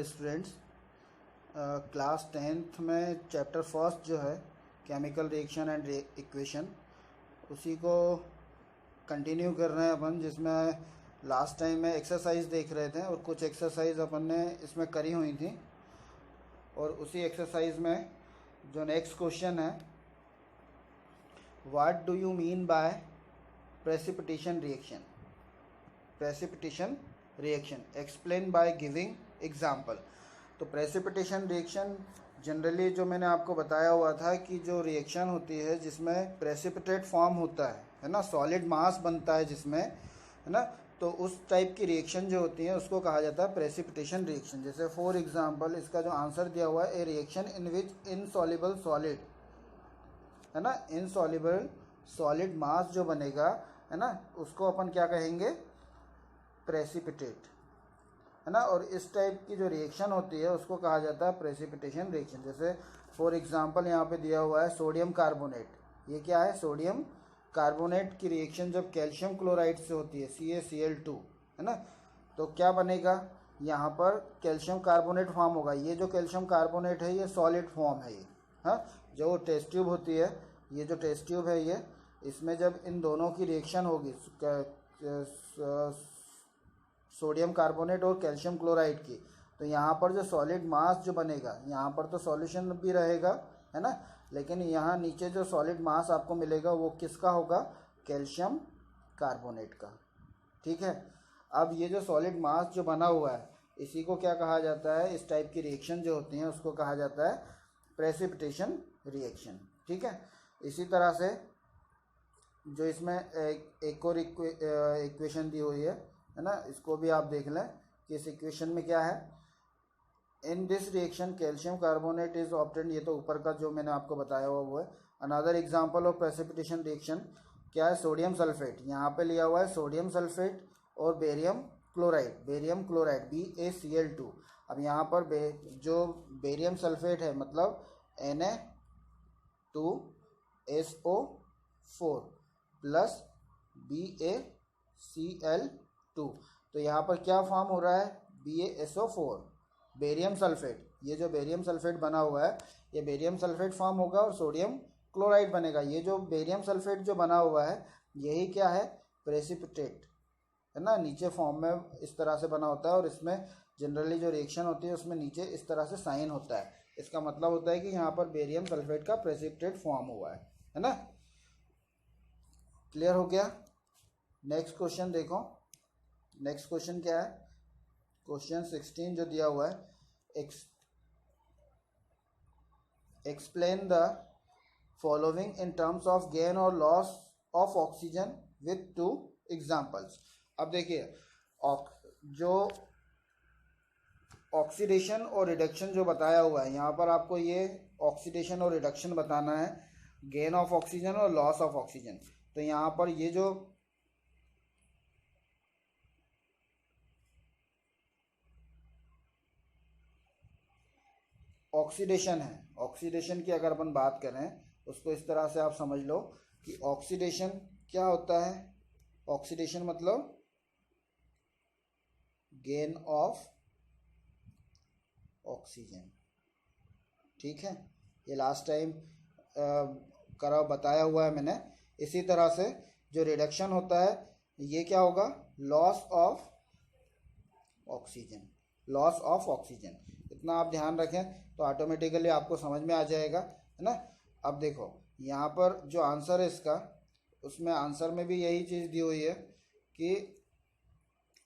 Students, class 10th में chapter first जो है केमिकल रिएक्शन एंड इक्वेशन, उसी को कंटिन्यू कर रहे हैं अपन, जिसमें लास्ट टाइम में एक्सरसाइज देख रहे थे और कुछ एक्सरसाइज अपन ने इसमें करी हुई थी। और उसी एक्सरसाइज में जो नेक्स्ट क्वेश्चन है, what do you mean by precipitation reaction. Precipitation reaction explain by giving example. तो प्रेसिपिटेशन रिएक्शन जनरली जो मैंने आपको बताया हुआ था कि जो रिएक्शन होती है जिसमें प्रेसिपिटेट फॉर्म होता है ना, सॉलिड मास बनता है जिसमें, है ना, तो उस टाइप की रिएक्शन जो होती है उसको कहा जाता है प्रेसिपिटेशन रिएक्शन। जैसे फॉर एग्जांपल इसका जो आंसर दिया हुआ है, ए reaction in which insoluble solid, है ना, इनसॉल्युबल सॉलिड मास जो बनेगा, है ना, उसको अपन क्या कहेंगे, प्रेसिपिटेट, है ना। और इस टाइप की जो रिएक्शन होती है उसको कहा जाता है प्रेसिपिटेशन रिएक्शन। जैसे फॉर एग्जांपल यहाँ पे दिया हुआ है सोडियम कार्बोनेट। ये क्या है, सोडियम कार्बोनेट की रिएक्शन जब कैल्शियम क्लोराइड से होती है, CaCl2, है ना, तो क्या बनेगा, यहाँ पर कैल्शियम कार्बोनेट फॉर्म होगा। ये जो कैल्शियम कार्बोनेट है ये सॉलिड फॉर्म है, ये, हाँ, जो टेस्ट ट्यूब होती है, ये जो टेस्ट ट्यूब है ये, इसमें जब इन दोनों की रिएक्शन होगी, सोडियम कार्बोनेट और कैल्शियम क्लोराइड की, तो यहाँ पर जो सॉलिड मास जो बनेगा, यहाँ पर तो सॉल्यूशन भी रहेगा, है ना, लेकिन यहाँ नीचे जो सॉलिड मास आपको मिलेगा वो किसका होगा, कैल्शियम कार्बोनेट का। ठीक है। अब ये जो सॉलिड मास जो बना हुआ है इसी को क्या कहा जाता है, इस टाइप की रिएक्शन जो होती हैं उसको कहा जाता है प्रेसिपिटेशन रिएक्शन। ठीक है। इसी तरह से जो इसमें एक और इक्वेशन दी हुई है ना, इसको भी आप देख लें कि इस इक्वेशन में क्या है, in this reaction calcium carbonate is obtained. ये तो ऊपर का जो मैंने आपको बताया हुआ वो है। Another example of precipitation reaction क्या है, सोडियम सल्फेट। यहाँ पे लिया हुआ है सोडियम सल्फेट और बेरियम क्लोराइड, BaCl2। अब यहाँ पर जो बेरियम सल्फेट है मतलब Na2SO4 प्लस BaCl2, तो यहाँ पर क्या फॉर्म हो रहा है, BaSO4, बेरियम सल्फेट। ये जो बेरियम सल्फेट बना हुआ है ये बेरियम सल्फेट फॉर्म होगा और सोडियम क्लोराइड बनेगा। ये जो बेरियम सल्फेट जो बना हुआ है यही क्या है, प्रेसिपिटेट, है ना, नीचे फॉर्म में इस तरह से बना होता है। और इसमें जनरली जो रिएक्शन होती है उसमें नीचे इस तरह से साइन होता है। इसका मतलब होता है कि यहाँ पर बेरियम सल्फेट का प्रेसिपिटेट फॉर्म हुआ है ना। क्लियर हो गया। नेक्स्ट क्वेश्चन देखो। नेक्स्ट क्वेश्चन क्या है, क्वेश्चन 16 जो दिया हुआ है, explain the following in terms of gain और loss of oxygen with 2 examples. अब देखिए, जो ऑक्सीडेशन और रिडक्शन जो बताया हुआ है यहाँ पर आपको ये ऑक्सीडेशन और रिडक्शन बताना है, गेन ऑफ ऑक्सीजन और लॉस ऑफ ऑक्सीजन। तो यहाँ पर ये जो ऑक्सीडेशन है, ऑक्सीडेशन की अगर अपन बात करें उसको इस तरह से आप समझ लो कि ऑक्सीडेशन क्या होता है, ऑक्सीडेशन मतलब गेन ऑफ ऑक्सीजन। ठीक है, ये लास्ट टाइम करा बताया हुआ है मैंने। इसी तरह से जो रिडक्शन होता है ये क्या होगा, loss of oxygen, loss of oxygen. इतना आप ध्यान रखें तो ऑटोमेटिकली आपको समझ में आ जाएगा, है ना। अब देखो यहाँ पर जो आंसर है इसका, उसमें आंसर में भी यही चीज़ दी हुई है कि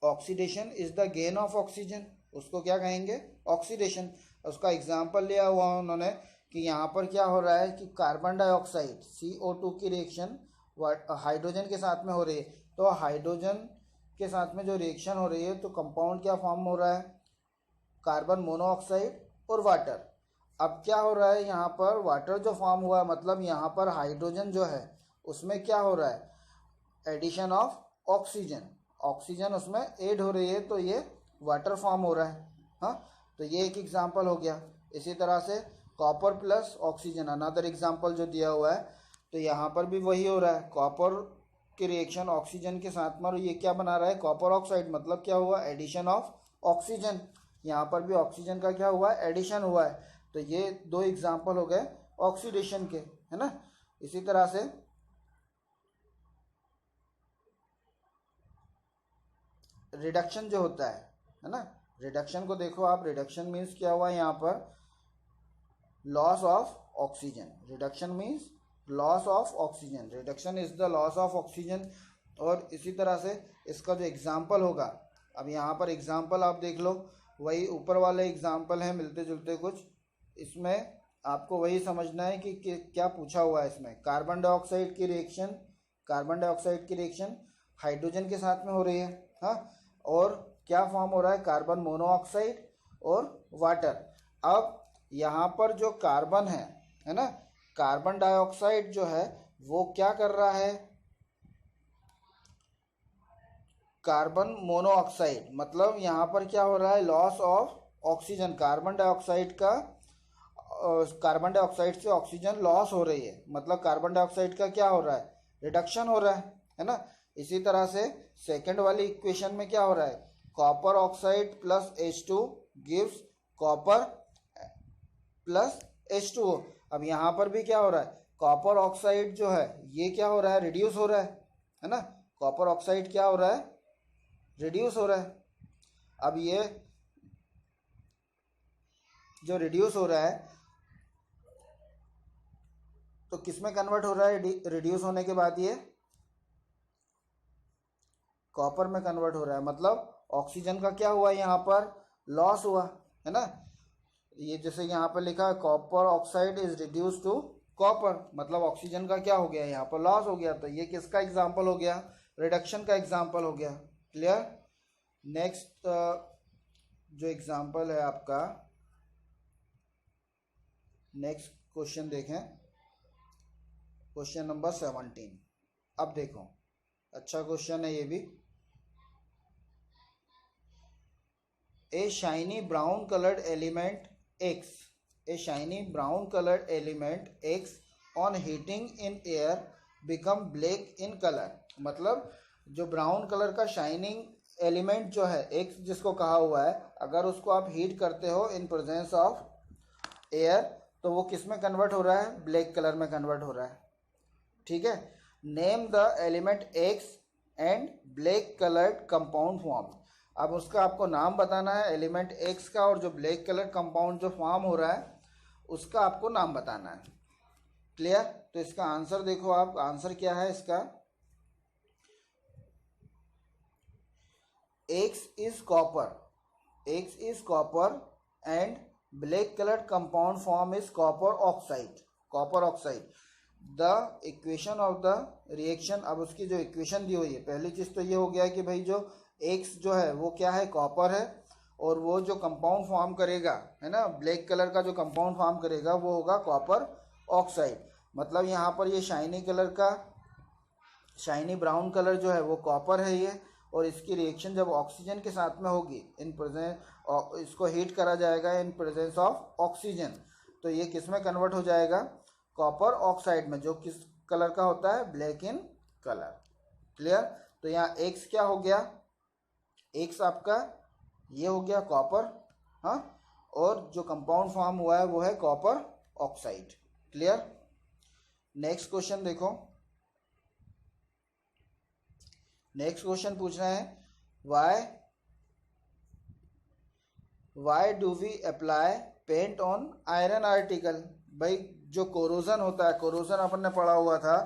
oxidation is the gain of oxygen, उसको क्या कहेंगे, ऑक्सीडेशन। उसका एग्जाम्पल लिया हुआ उन्होंने कि यहाँ पर क्या हो रहा है कि कार्बन डाइऑक्साइड CO2 की रिएक्शन हाइड्रोजन के साथ में हो रही है। तो हाइड्रोजन के साथ में जो रिएक्शन हो रही है तो कंपाउंड क्या फॉर्म हो रहा है, कार्बन मोनोऑक्साइड और वाटर। अब क्या हो रहा है, यहाँ पर वाटर जो फॉर्म हुआ है मतलब यहाँ पर हाइड्रोजन जो है उसमें क्या हो रहा है, एडिशन ऑफ ऑक्सीजन, ऑक्सीजन उसमें ऐड हो रही है, तो ये वाटर फॉर्म हो रहा है। हाँ, तो ये एक एग्जांपल हो गया। इसी तरह से copper plus oxygen, another example जो दिया हुआ है, तो यहाँ पर भी वही हो रहा है, कॉपर की रिएक्शन ऑक्सीजन के साथ में, और ये क्या बना रहा है, कॉपर ऑक्साइड, मतलब क्या हुआ, एडिशन ऑफ ऑक्सीजन। यहाँ पर भी ऑक्सीजन का क्या हुआ है, एडिशन हुआ है। तो ये दो एग्जाम्पल हो गए ऑक्सीडेशन के, है ना। इसी तरह से रिडक्शन जो होता है ना, रिडक्शन को देखो आप, रिडक्शन मीन्स क्या हुआ यहाँ पर, loss of oxygen. Reduction means loss of oxygen, reduction is the loss of oxygen. और इसी तरह से इसका जो एग्जाम्पल होगा, अब यहाँ पर एग्जाम्पल आप देख लो, वही ऊपर वाले एग्जाम्पल हैं मिलते जुलते कुछ। इसमें आपको वही समझना है कि क्या पूछा हुआ है इसमें। कार्बन डाइऑक्साइड की रिएक्शन, कार्बन डाइऑक्साइड की रिएक्शन हाइड्रोजन के साथ में हो रही है, हाँ। और क्या फॉर्म हो रहा है, कार्बन मोनोऑक्साइड और वाटर। अब यहाँ पर जो कार्बन है ना, कार्बन डाइऑक्साइड जो है वो क्या कर रहा है, कार्बन मोनोऑक्साइड, मतलब यहाँ पर क्या हो रहा है, loss of oxygen. Carbon dioxide का, कार्बन डाइऑक्साइड से ऑक्सीजन लॉस हो रही है, मतलब कार्बन डाइऑक्साइड का क्या हो रहा है, रिडक्शन हो रहा है ना। इसी तरह से सेकंड वाली इक्वेशन में क्या हो रहा है, copper oxide plus H2 gives copper plus H2O। अब यहाँ पर भी क्या हो रहा है, कॉपर ऑक्साइड जो है ये क्या हो रहा है, रिड्यूस हो रहा है ना। कॉपर ऑक्साइड क्या हो रहा है, रिड्यूस हो रहा है। अब ये जो रिड्यूस हो रहा है तो किस में कन्वर्ट हो रहा है, रिड्यूस होने के बाद ये कॉपर में कन्वर्ट हो रहा है, मतलब ऑक्सीजन का क्या हुआ, यहाँ पर लॉस हुआ, है ना। ये जैसे यहाँ पर लिखा है copper oxide is reduce to copper, मतलब ऑक्सीजन का क्या हो गया, यहाँ पर लॉस हो गया। तो ये किसका एग्जाम्पल हो गया, रिडक्शन का एग्जाम्पल हो गया। क्लियर। नेक्स्ट जो एग्जाम्पल है आपका, नेक्स्ट क्वेश्चन देखें, क्वेश्चन नंबर 17। अब देखो, अच्छा क्वेश्चन है ये भी। A shiny brown colored element X, a shiny brown colored element X on heating in air become black in color। मतलब जो ब्राउन कलर का शाइनिंग एलिमेंट जो है X जिसको कहा हुआ है, अगर उसको आप हीट करते हो इन प्रेजेंस ऑफ एयर तो वो किस में कन्वर्ट हो रहा है, ब्लैक कलर में कन्वर्ट हो रहा है। ठीक है। Name the element X and black coloured compound form. अब उसका आपको नाम बताना है एलिमेंट X का, और जो ब्लैक कलर कंपाउंड जो फॉर्म हो रहा है उसका आपको नाम बताना है। क्लियर। तो इसका आंसर देखो आप, आंसर क्या है इसका, X is copper, X is copper and black colored compound form is copper oxide, copper oxide। The equation of the reaction, अब उसकी जो इक्वेशन दी हुई है, पहली चीज तो ये हो गया कि भाई जो X जो है वो क्या है, कॉपर है, और वो जो कंपाउंड फॉर्म करेगा, है ना, ब्लैक कलर का जो कंपाउंड फॉर्म करेगा वो होगा कॉपर ऑक्साइड। मतलब यहाँ पर ये शाइनी कलर का, शाइनी ब्राउन कलर जो है वो कॉपर है ये, और इसकी रिएक्शन जब ऑक्सीजन के साथ में होगी इन प्रेजेंस, इसको हीट करा जाएगा इन प्रेजेंस ऑफ ऑक्सीजन, तो ये किस में कन्वर्ट हो जाएगा, कॉपर ऑक्साइड में, जो किस कलर का होता है, ब्लैक इन कलर। क्लियर। तो यहाँ X क्या हो गया, X आपका ये हो गया कॉपर, हाँ, और जो कंपाउंड फॉर्म हुआ है वो है copper oxide. Clear. Next question देखो, नेक्स्ट क्वेश्चन पूछ रहे हैं why do we apply paint on iron article. भाई जो कोरोजन होता है, कोरोजन अपन ने पढ़ा हुआ था,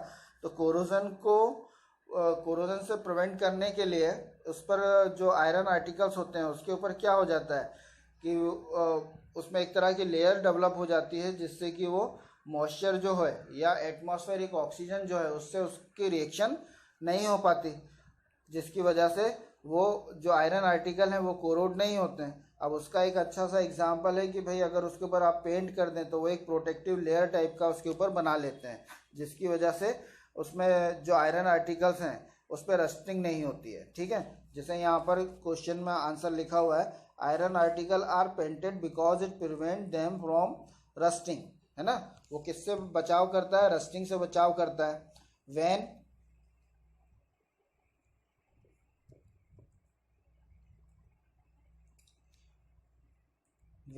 तो कोरोजन को कोरोजन से प्रिवेंट करने के लिए उस पर जो आयरन आर्टिकल्स होते हैं उसके ऊपर क्या हो जाता है कि उसमें एक तरह की लेयर डेवलप हो जाती है, जिससे कि वो मॉइस्चर जो है या एटमॉस्फेरिक ऑक्सीजन जो है उससे उसकी रिएक्शन नहीं हो पाती, जिसकी वजह से वो जो आयरन आर्टिकल हैं वो कोरोड नहीं होते हैं। अब उसका एक अच्छा सा एग्जांपल है कि भाई अगर उसके ऊपर आप पेंट कर दें तो वो एक प्रोटेक्टिव लेयर टाइप का उसके ऊपर बना लेते हैं, जिसकी वजह से उसमें जो आयरन आर्टिकल्स हैं उस पर रस्टिंग नहीं होती है। ठीक है। जैसे यहाँ पर क्वेश्चन में आंसर लिखा हुआ है, iron article are painted because it prevent them from rusting, है ना। वो किससे बचाव करता है, रस्टिंग से बचाव करता है। When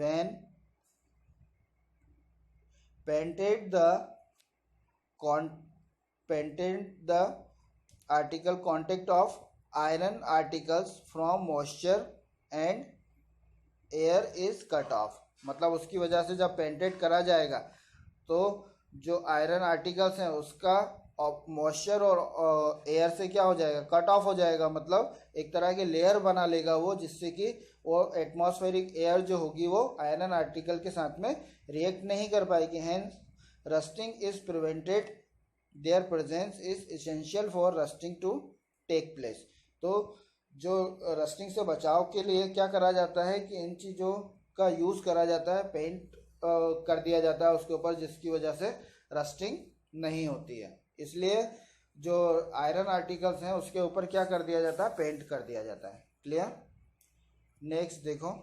when painted the article contact of iron articles from moisture and air is cut off, मतलब उसकी वजह से जब पेंटेड करा जाएगा तो जो आयरन आर्टिकल्स हैं उसका मॉइस्चर और एयर से क्या हो जाएगा, कट ऑफ हो जाएगा, मतलब एक तरह की लेयर बना लेगा वो, जिससे कि वो एटमॉस्फेरिक एयर जो होगी वो आयरन आर्टिकल के साथ में रिएक्ट नहीं कर पाएगी। Hence rusting is prevented, their presence is essential for rusting to take place. तो जो रस्टिंग से बचाव के लिए क्या करा जाता है कि इन चीज़ों का यूज़ करा जाता है, पेंट कर दिया जाता है उसके ऊपर, जिसकी वजह से रस्टिंग नहीं होती है। इसलिए जो आयरन आर्टिकल्स हैं उसके ऊपर क्या कर दिया जाता है, पेंट कर दिया जाता है। क्लियर? नेक्स्ट देखो,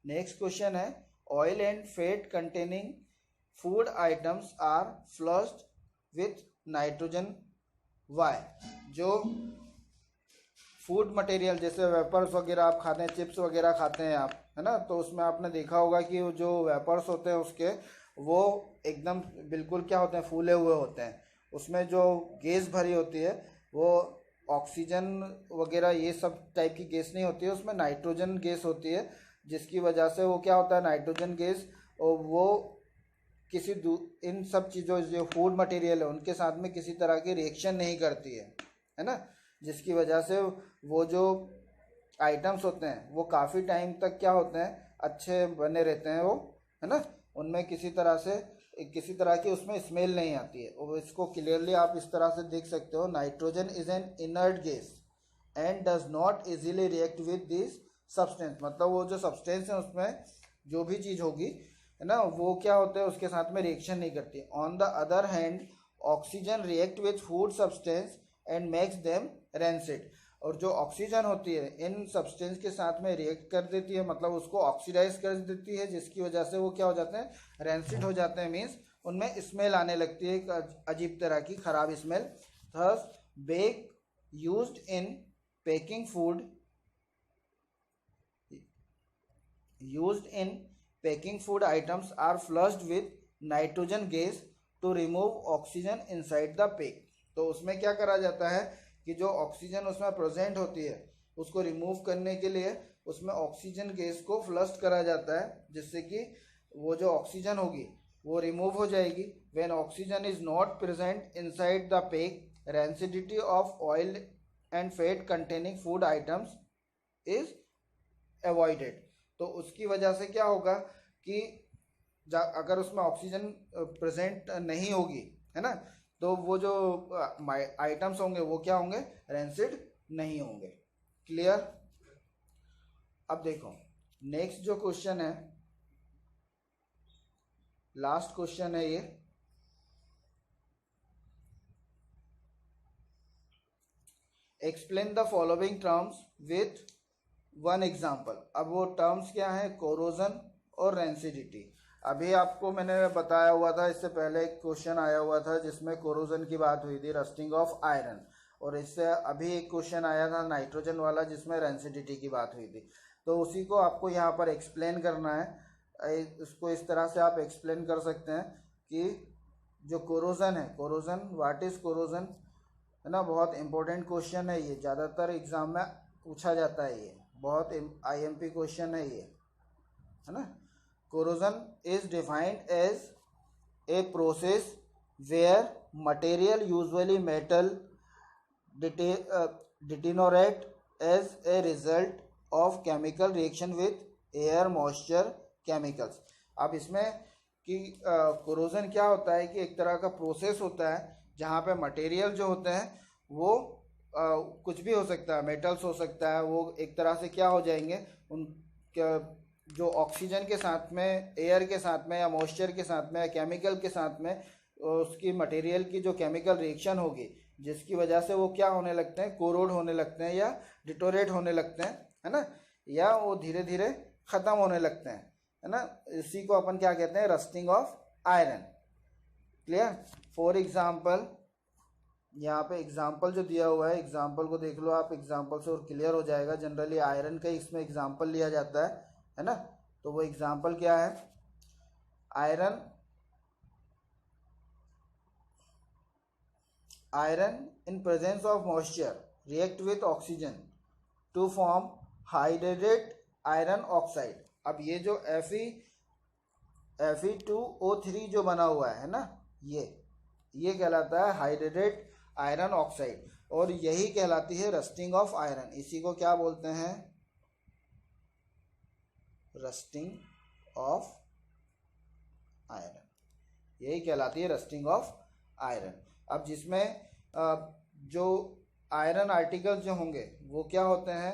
नेक्स्ट क्वेश्चन है oil and fat containing food items are flushed with nitrogen why. जो फूड मटेरियल जैसे वेपर्स वगैरह आप खाते हैं, चिप्स वगैरह खाते हैं आप, है ना, तो उसमें आपने देखा होगा कि जो वेपर्स होते हैं उसके वो एकदम बिल्कुल क्या होते हैं, फूले हुए होते हैं। उसमें जो गैस भरी होती है वो ऑक्सीजन वगैरह ये सब टाइप की गैस नहीं होती है, उसमें नाइट्रोजन गैस होती है, जिसकी वजह से वो क्या होता है, नाइट्रोजन गैस, और वो किसी इन सब चीज़ों जो फूड मटेरियल है उनके साथ में किसी तरह की रिएक्शन नहीं करती है ना, जिसकी वजह से वो जो आइटम्स होते हैं वो काफ़ी टाइम तक क्या होते हैं, अच्छे बने रहते हैं वो, है ना, उनमें किसी तरह की उसमें स्मेल नहीं आती है। और इसको क्लियरली आप इस तरह से देख सकते हो, nitrogen is an inert gas and does not easily react with this substance, मतलब वो जो सब्सटेंस है उसमें जो भी चीज़ होगी, है ना, वो क्या होता है उसके साथ में रिएक्शन नहीं करती। On the other hand oxygen react with food substance and makes them rancid. और जो ऑक्सीजन होती है इन सब्सटेंस के साथ में रिएक्ट कर देती है, मतलब उसको ऑक्सीडाइज कर देती है, जिसकी वजह से वो क्या हो जाते हैं, रेंसिड हो जाते हैं, मीन्स उनमें स्मेल आने लगती है, एक अजीब तरह की खराब smell. Thus bag used in packing food packing food items are flushed with nitrogen gas to remove oxygen inside the pack. तो उसमें क्या करा जाता है कि जो ऑक्सीजन उसमें प्रेजेंट होती है उसको रिमूव करने के लिए उसमें ऑक्सीजन गैस को फ्लश करा जाता है, जिससे कि वो जो ऑक्सीजन होगी वो रिमूव हो जाएगी। When oxygen is not present inside the pack, rancidity of oil and fat containing food items is avoided. तो उसकी वजह से क्या होगा कि अगर उसमें ऑक्सीजन प्रेजेंट नहीं होगी, है ना, तो वो जो आइटम्स होंगे वो क्या होंगे, रेंसिड नहीं होंगे। क्लियर? अब देखो नेक्स्ट जो क्वेश्चन है, लास्ट क्वेश्चन है ये, explain the following terms with one example. अब वो टर्म्स क्या है, कोरोजन और रेंसिडिटी। अभी आपको मैंने बताया हुआ था, इससे पहले एक क्वेश्चन आया हुआ था जिसमें कोरोजन की बात हुई थी, रस्टिंग ऑफ आयरन, और इससे अभी एक क्वेश्चन आया था नाइट्रोजन वाला जिसमें रेंसिडिटी की बात हुई थी। तो उसी को आपको यहाँ पर एक्सप्लेन करना है। इसको इस तरह से आप एक्सप्लेन कर सकते हैं कि जो कोरोजन है, कोरोजन, व्हाट इज कोरोजन, है ना, बहुत इंपॉर्टेंट क्वेश्चन है ये, ज़्यादातर एग्जाम में पूछा जाता है, ये बहुत IMP क्वेश्चन है ये, है ना। Corrosion is defined as a process where material usually metal deteriorate as a result of chemical reaction with air, moisture, chemicals. अब इसमें कि कोरोजन क्या होता है कि एक तरह का प्रोसेस होता है जहाँ पे मटेरियल जो होते हैं वो कुछ भी हो सकता है, मेटल्स हो सकता है, वो एक तरह से क्या हो जाएंगे, उन जो ऑक्सीजन के साथ में, एयर के साथ में, या मॉइस्चर के साथ में, या केमिकल के साथ में, उसकी मटेरियल की जो केमिकल रिएक्शन होगी जिसकी वजह से वो क्या होने लगते हैं, कोरोड होने लगते हैं या डिटोरेट होने लगते हैं, है ना, या वो धीरे धीरे ख़त्म होने लगते हैं, है ना। इसी को अपन क्या कहते हैं, rusting of iron. Clear? For example यहाँ पे एग्जाम्पल जो दिया हुआ है, एग्जाम्पल को देख लो आप, एग्जाम्पल से और क्लियर हो जाएगा। जनरली आयरन का इसमें एग्जाम्पल लिया जाता है ना। तो वो एग्जाम्पल क्या है, iron in presence of moisture react with oxygen to form hydrated iron oxide। अब ये जो Fe2O3 जो बना हुआ है ना, ये कहलाता है हाइड्रेटेड आयरन ऑक्साइड, और यही कहलाती है रस्टिंग ऑफ आयरन। इसी को क्या बोलते हैं, रस्टिंग ऑफ आयरन, यही कहलाती है रस्टिंग ऑफ आयरन। अब जिसमें जो आयरन आर्टिकल्स जो होंगे वो क्या होते हैं,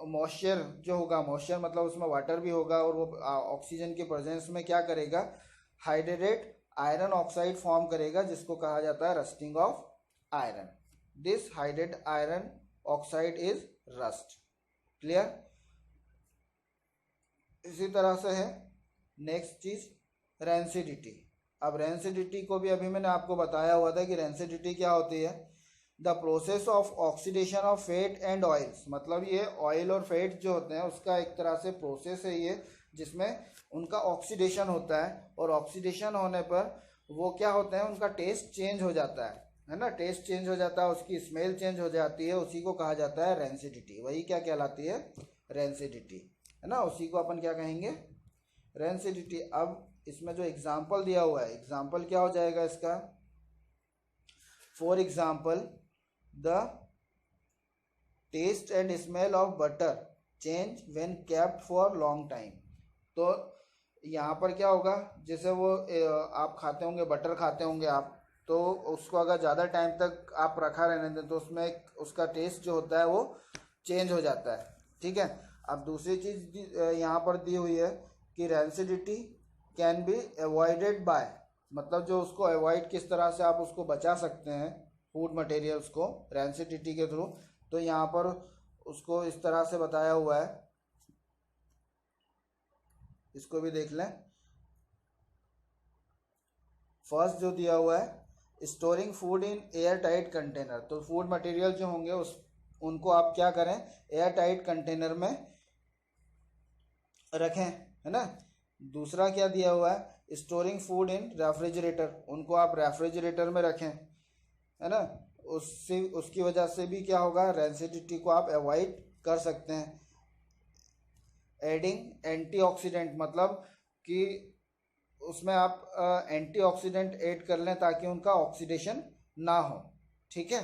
मॉइस्चर जो होगा, मॉइस्चर मतलब उसमें वाटर भी होगा, और वो ऑक्सीजन के प्रेजेंस में क्या करेगा, हाइड्रेटेड आयरन ऑक्साइड फॉर्म करेगा, जिसको कहा जाता है rusting of iron. This hydrated iron oxide is rust. Clear. इसी तरह से है नेक्स्ट चीज, रेंसिडिटी। अब रेंसिडिटी को भी अभी मैंने आपको बताया हुआ था कि रेंसिडिटी क्या होती है, the process of oxidation of fat and oils. मतलब ये ऑयल और फैट जो होते हैं उसका एक तरह से प्रोसेस है ये, जिसमें उनका ऑक्सीडेशन होता है, और ऑक्सीडेशन होने पर वो क्या होते हैं, उनका टेस्ट चेंज हो जाता है ना, टेस्ट चेंज हो जाता है, उसकी स्मेल चेंज हो जाती है, उसी को कहा जाता है रेंसिडिटी। वही क्या कहलाती है, रेंसिडिटी, है ना, उसी को अपन क्या कहेंगे, रेंसिडिटी। अब इसमें जो एग्जाम्पल दिया हुआ है, एग्जाम्पल क्या हो जाएगा इसका, for example the taste and smell of butter change when kept for long time. तो यहाँ पर क्या होगा, जैसे वो आप खाते होंगे, बटर खाते होंगे आप, तो उसको अगर ज़्यादा टाइम तक आप रखा रहने दें तो उसमें उसका टेस्ट जो होता है वो चेंज हो जाता है। ठीक है। अब दूसरी चीज़ यहाँ पर दी हुई है कि rancidity can be avoided by, मतलब जो उसको अवॉइड किस तरह से आप उसको बचा सकते हैं फूड मटेरियल्स को रेंसिडिटी के थ्रू। तो यहाँ पर उसको इस तरह से बताया हुआ है, इसको भी देख लें। फर्स्ट जो दिया हुआ है, storing food in air tight container. तो फूड मटेरियल जो होंगे उनको आप क्या करें, एयर टाइट कंटेनर में रखें, है ना। दूसरा क्या दिया हुआ है, स्टोरिंग फूड इन रेफ्रिजरेटर, उनको आप रेफ्रिजरेटर में रखें, है ना। उससे उसकी वजह से भी क्या होगा, रेंसिडिटी को आप अवॉइड कर सकते हैं। एडिंग एंटीऑक्सीडेंट, मतलब कि उसमें आप एंटीऑक्सीडेंट ऐड कर लें ताकि उनका ऑक्सीडेशन ना हो। ठीक है।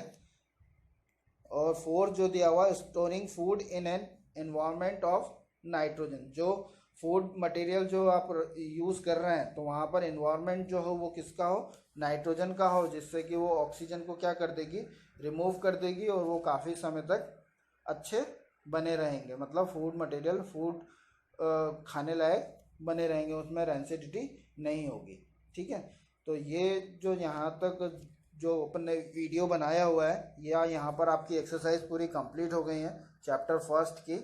और फोर्थ जो दिया हुआ है, storing food in an environment of nitrogen. जो फूड मटेरियल जो आप यूज़ कर रहे हैं तो वहाँ पर एनवायरनमेंट जो हो वो किसका हो, नाइट्रोजन का हो, जिससे कि वो ऑक्सीजन को क्या कर देगी, रिमूव कर देगी, और वो काफ़ी समय तक अच्छे बने रहेंगे, मतलब फूड मटेरियल फूड खाने लायक बने रहेंगे, उसमें रेंसिडिटी नहीं होगी। ठीक है। तो ये जो यहाँ तक जो अपन ने वीडियो बनाया हुआ है, या यहाँ पर आपकी एक्सरसाइज पूरी कंप्लीट हो गई है चैप्टर फर्स्ट की,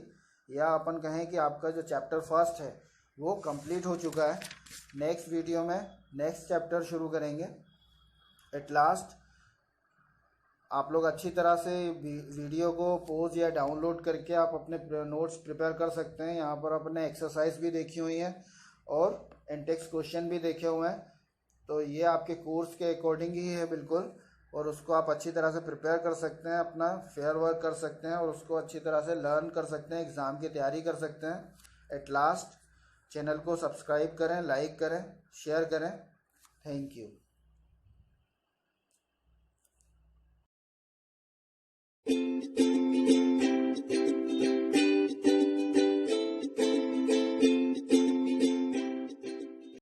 या अपन कहें कि आपका जो चैप्टर फर्स्ट है वो कंप्लीट हो चुका है। नेक्स्ट वीडियो में नेक्स्ट चैप्टर शुरू करेंगे। एट लास्ट आप लोग अच्छी तरह से वीडियो को पॉज या डाउनलोड करके आप अपने नोट्स प्रिपेयर कर सकते हैं। यहाँ पर अपने एक्सरसाइज भी देखी हुई हैं और इंटेक्स क्वेश्चन भी देखे हुए हैं, तो ये आपके कोर्स के अकॉर्डिंग ही है बिल्कुल, और उसको आप अच्छी तरह से प्रिपेयर कर सकते हैं, अपना फेयर वर्क कर सकते हैं, और उसको अच्छी तरह से लर्न कर सकते हैं, एग्ज़ाम की तैयारी कर सकते हैं। एट लास्ट चैनल को सब्सक्राइब करें, लाइक करें, शेयर करें। Thank you.